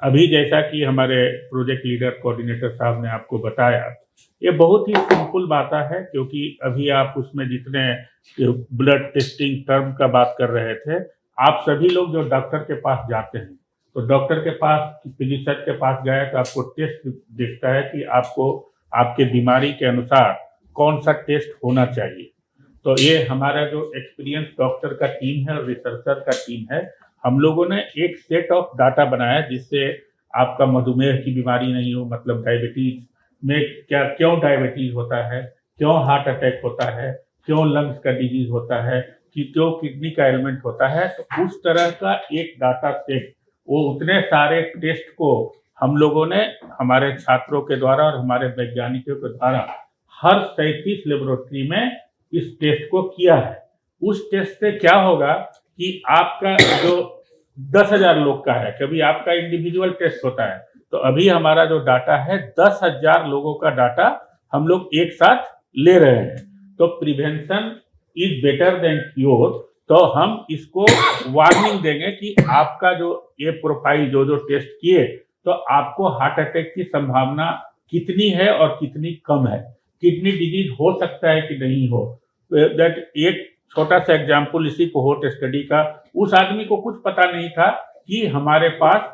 अभी जैसा कि हमारे प्रोजेक्ट लीडर कोऑर्डिनेटर साहब ने आपको बताया, ये बहुत ही सिंपल बात है, क्योंकि अभी आप उसमें जितने ब्लड टेस्टिंग टर्म का बात कर रहे थे, आप सभी लोग जो डॉक्टर के पास जाते हैं, तो डॉक्टर के पास, फिजिशियन के पास गए तो आपको टेस्ट देखता है कि आपको आपके बीमारी के अनुसार कौन सा टेस्ट होना चाहिए। तो ये हमारा जो एक्सपीरियंस डॉक्टर का टीम है और रिसर्चर का टीम है, हम लोगों ने एक सेट ऑफ डाटा बनाया जिससे आपका मधुमेह की बीमारी नहीं हो, मतलब डायबिटीज में क्या, क्यों डायबिटीज होता है, क्यों हार्ट अटैक होता है, क्यों लंग्स का डिजीज होता है, कि क्यों किडनी का एलिमेंट होता है। तो उस तरह का एक डाटा सेट, वो उतने सारे टेस्ट को हम लोगों ने हमारे छात्रों के द्वारा और हमारे वैज्ञानिकों के द्वारा हर 37 लेबोरेटरी में इस टेस्ट को किया है। उस टेस्ट से क्या होगा कि आपका जो 10,000 लोग का है, कभी आपका इंडिविजुअल टेस्ट होता है, तो अभी हमारा जो डाटा है 10,000 लोगों का डाटा हम लोग एक साथ ले रहे हैं। तो prevention is better than cure, तो हम इसको वार्निंग देंगे कि आपका जो ये प्रोफाइल जो टेस्ट किए, तो आपको हार्ट अटैक की संभावना कितनी है और कितनी कम है, किडनी डिजीज हो सकता है कि नहीं हो। दैट एक छोटा सा एग्जाम्पल इसी कोहोर्ट स्टडी का, उस आदमी को कुछ पता नहीं था कि हमारे पास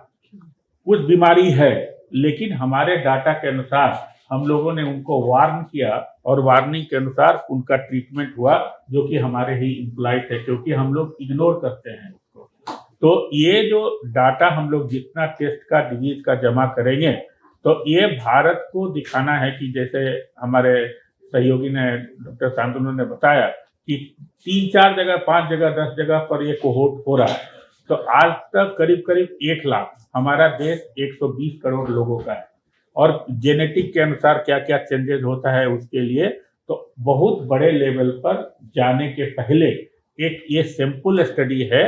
कुछ बीमारी है, लेकिन हमारे डाटा के अनुसार हम लोगों ने उनको वार्न किया और वार्निंग के अनुसार उनका ट्रीटमेंट हुआ, जो कि हमारे ही इम्प्लाइट है, क्योंकि हम लोग इग्नोर करते हैं उसको। तो ये जो डाटा हम लोग जितना टेस्ट का डिजीज का जमा करेंगे, तो ये भारत को दिखाना है कि जैसे हमारे सहयोगी ने, डॉक्टर शांतनु ने बताया कि 3-4 जगह, 5 जगह, 10 जगह पर ये कोहोर्ट हो रहा है। तो आज तक करीब करीब 1 लाख, हमारा देश 120 करोड़ लोगों का है, और जेनेटिक के अनुसार क्या क्या चेंजेस होता है उसके लिए, तो बहुत बड़े लेवल पर जाने के पहले एक ये सिंपल स्टडी है।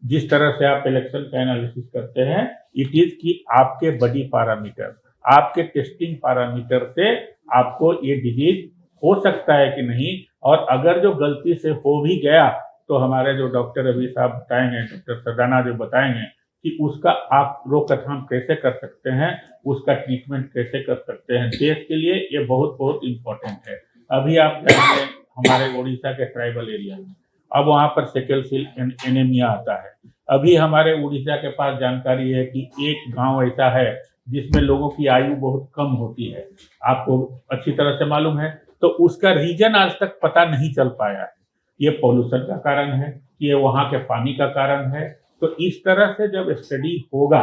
जिस तरह से आप इलेक्शन का एनालिसिस करते हैं, इट इज कि आपके बॉडी पैरामीटर, आपके टेस्टिंग पैरामीटर से आपको ये डिजीज हो सकता है कि नहीं, और अगर जो गलती से हो भी गया, तो हमारे जो डॉक्टर अभी साहब बताएंगे, डॉक्टर सदाना जो बताएंगे कि उसका आप रोकथाम कैसे कर सकते हैं, उसका ट्रीटमेंट कैसे कर सकते हैं। देश के लिए ये बहुत बहुत इम्पोर्टेंट है। अभी आप जाएंगे हमारे उड़ीसा के ट्राइबल एरिया में, अब वहां पर सिकल सेल एनीमिया आता है। अभी हमारे उड़ीसा के पास जानकारी है कि एक गांव ऐसा है जिसमें लोगों की आयु बहुत कम होती है, आपको अच्छी तरह से मालूम है। तो उसका रीजन आज तक पता नहीं चल पाया है। ये पॉल्यूशन का कारण है, ये वहां के पानी का कारण है। तो इस तरह से जब स्टडी होगा,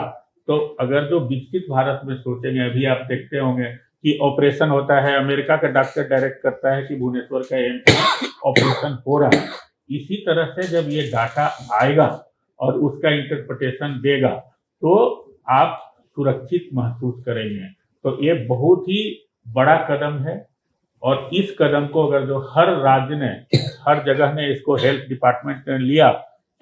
तो अगर जो विकसित भारत में सोचेंगे, अभी आप देखते होंगे कि ऑपरेशन होता है, अमेरिका का डॉक्टर डायरेक्ट करता है कि भुवनेश्वर का एम्स में ऑपरेशन हो रहा है। इसी तरह से जब ये डाटा आएगा और उसका इंटरप्रिटेशन देगा, तो आप सुरक्षित महसूस करेंगे। तो ये बहुत ही बड़ा कदम है, और इस कदम को अगर जो हर राज्य ने, हर जगह ने इसको हेल्थ डिपार्टमेंट ने लिया,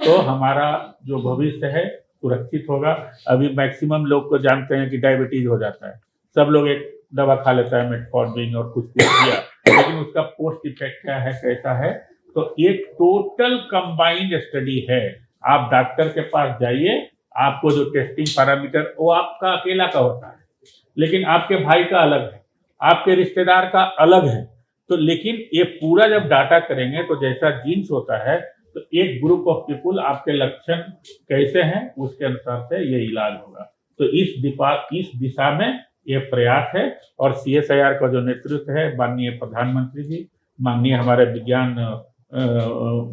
तो हमारा जो भविष्य है सुरक्षित होगा। अभी मैक्सिमम लोग को जानते हैं कि डायबिटीज हो जाता है, सब लोग एक दवा खा लेता है मेटफॉर्मिन और कुछ किया, लेकिन उसका पोस्ट इफेक्ट क्या है, कैसा है। तो एक टोटल कंबाइंड स्टडी है। आप डॉक्टर के पास जाइए, आपको जो टेस्टिंग पैरामीटर वो आपका अकेला का होता है, लेकिन आपके भाई का अलग है, आपके रिश्तेदार का अलग है। तो लेकिन ये पूरा जब डाटा करेंगे, तो जैसा जीन्स होता है, तो एक ग्रुप ऑफ पीपुल आपके लक्षण कैसे हैं उसके अनुसार से ये इलाज होगा। तो इस दिशा में ये प्रयास है, और CSIR का जो नेतृत्व है माननीय प्रधानमंत्री जी, माननीय हमारे विज्ञान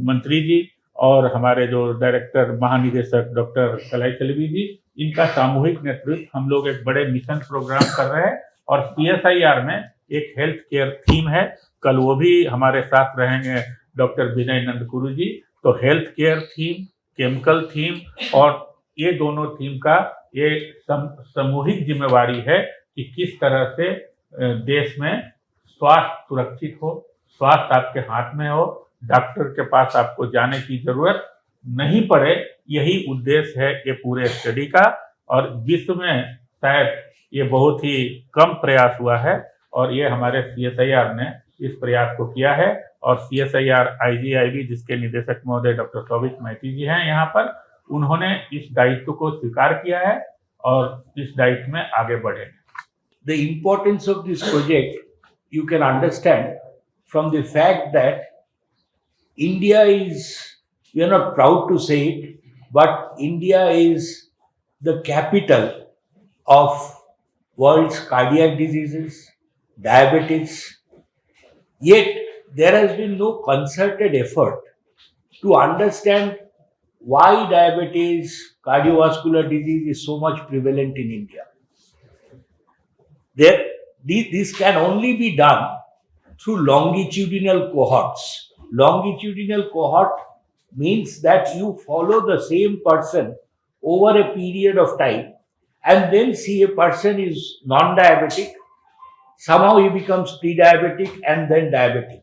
मंत्री जी, और हमारे जो डायरेक्टर महानिदेशक डॉक्टर कलाई चलवी जी, इनका सामूहिक नेतृत्व हम लोग एक बड़े मिशन प्रोग्राम कर रहे हैं। और CSIR में एक हेल्थ केयर थीम है, कल वो भी हमारे साथ रहेंगे डॉक्टर विनय नंदकुरु जी। तो health care theme, chemical theme, और ये दोनों थीम का ये सामूहिक जिम्मेवारी है कि किस तरह से देश में स्वास्थ्य सुरक्षित हो, स्वास्थ्य आपके हाथ में हो, डॉक्टर के पास आपको जाने की जरूरत नहीं पड़े। यही उद्देश्य है ये पूरे स्टडी का, और विश्व में शायद ये बहुत ही कम प्रयास हुआ है, और ये हमारे CSIR ने इस प्रयास को किया है। और CSIR IGIB, जिसके निदेशक महोदय डॉक्टर सौविक मैती जी हैं यहाँ पर, उन्होंने इस दायित्व को स्वीकार किया है, और इस डाइट में आगे बढ़े। The importance of this project you can understand from the fact that India is, we are not proud to say it, but India is the capital of world's cardiac diseases, diabetes. Yet there has been no concerted effort to understand why diabetes, cardiovascular disease is so much prevalent in India. There, this can only be done through longitudinal cohorts. Longitudinal cohort means that you follow the same person over a period of time and then see a person is non-diabetic, somehow he becomes pre-diabetic and then diabetic.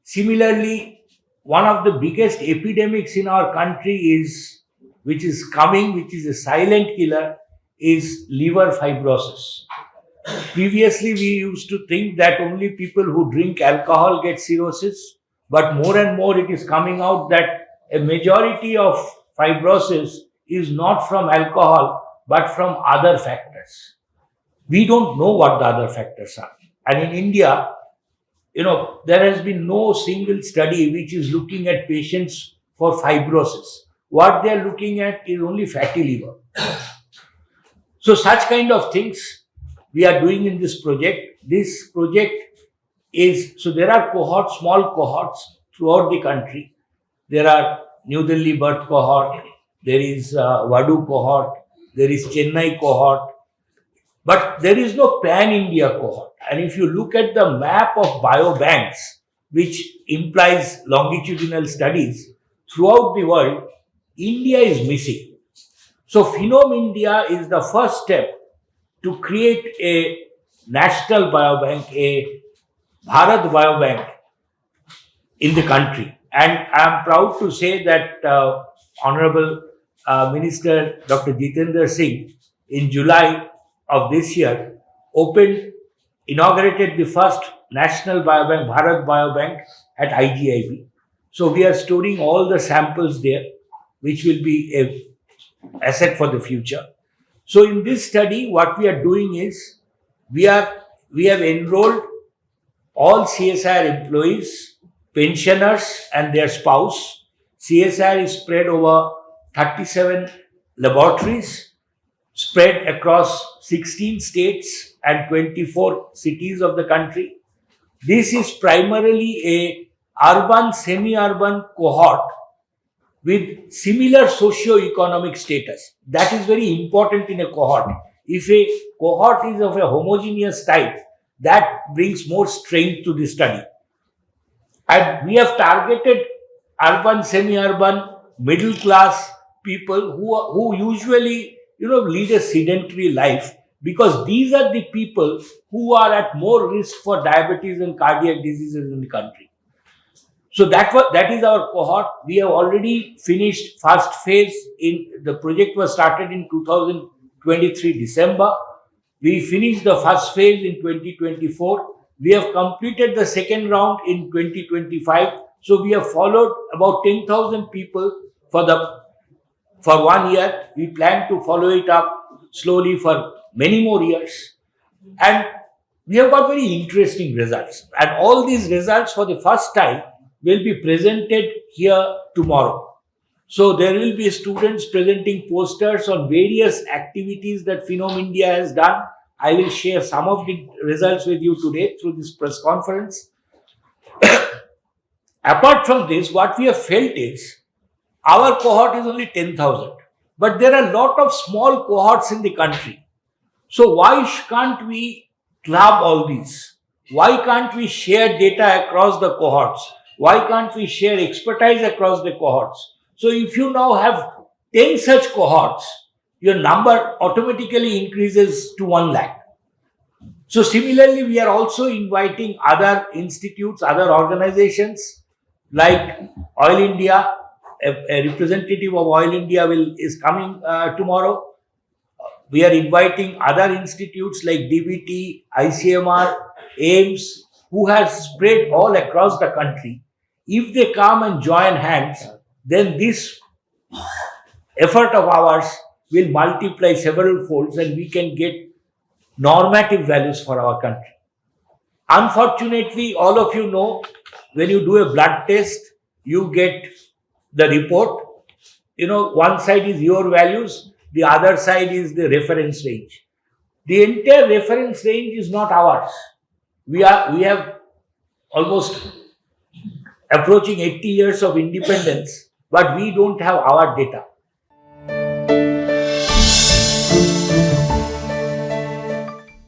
Similarly, one of the biggest epidemics in our country is, which is coming, which is a silent killer, is liver fibrosis. Previously, we used to think that only people who drink alcohol get cirrhosis, but more and more it is coming out that a majority of fibrosis is not from alcohol but from other factors. We don't know what the other factors are. And in India, there has been no single study which is looking at patients for fibrosis. What they are looking at is only fatty liver. So such kind of things we are doing in this project. This project is, so there are cohorts, small cohorts throughout the country. There are New Delhi birth cohort, there is Vadu cohort, there is Chennai cohort, but there is no pan-India cohort. And if you look at the map of biobanks, which implies longitudinal studies throughout the world, India is missing. So Phenom India is the first step to create a national biobank, a Bharat biobank in the country. And I am proud to say that Honorable Minister Dr. Jitendra Singh in July of this year inaugurated the first national biobank, Bharat biobank at IGIB. So we are storing all the samples there, which will be a asset for the future. So in this study, what we are doing is we have enrolled all CSIR employees, pensioners and their spouse. CSIR is spread over 37 laboratories, spread across 16 states and 24 cities of the country. This is primarily a urban, semi-urban cohort with similar socio-economic status. That is very important in a cohort. If a cohort is of a homogeneous type, that brings more strength to the study. And we have targeted urban, semi-urban, middle class people who usually lead a sedentary life, because these are the people who are at more risk for diabetes and cardiac diseases in the country. So that is our cohort. We have already finished first phase. The project was started in 2023 December. We finished the first phase in 2024. We have completed the second round in 2025. So we have followed about 10,000 people for 1 year. We plan to follow it up slowly for many more years. And we have got very interesting results. And all these results for the first time will be presented here tomorrow. So there will be students presenting posters on various activities that Phenom India has done. I will share some of the results with you today through this press conference. Apart from this, what we have felt is our cohort is only 10,000, but there are a lot of small cohorts in the country. So why can't we club all these? Why can't we share data across the cohorts? Why can't we share expertise across the cohorts? So if you now have 10 such cohorts, your number automatically increases to 1 lakh. So similarly, we are also inviting other institutes, other organizations like Oil India. A representative of Oil India is coming tomorrow. We are inviting other institutes like DBT, ICMR, AIMS, who has spread all across the country. If they come and join hands, then this effort of ours will multiply several folds and we can get normative values for our country. Unfortunately, all of you know, when you do a blood test, you get the report. One side is your values, the other side is the reference range. The entire reference range is not ours. We have almost approaching 80 years of independence, but we don't have our data.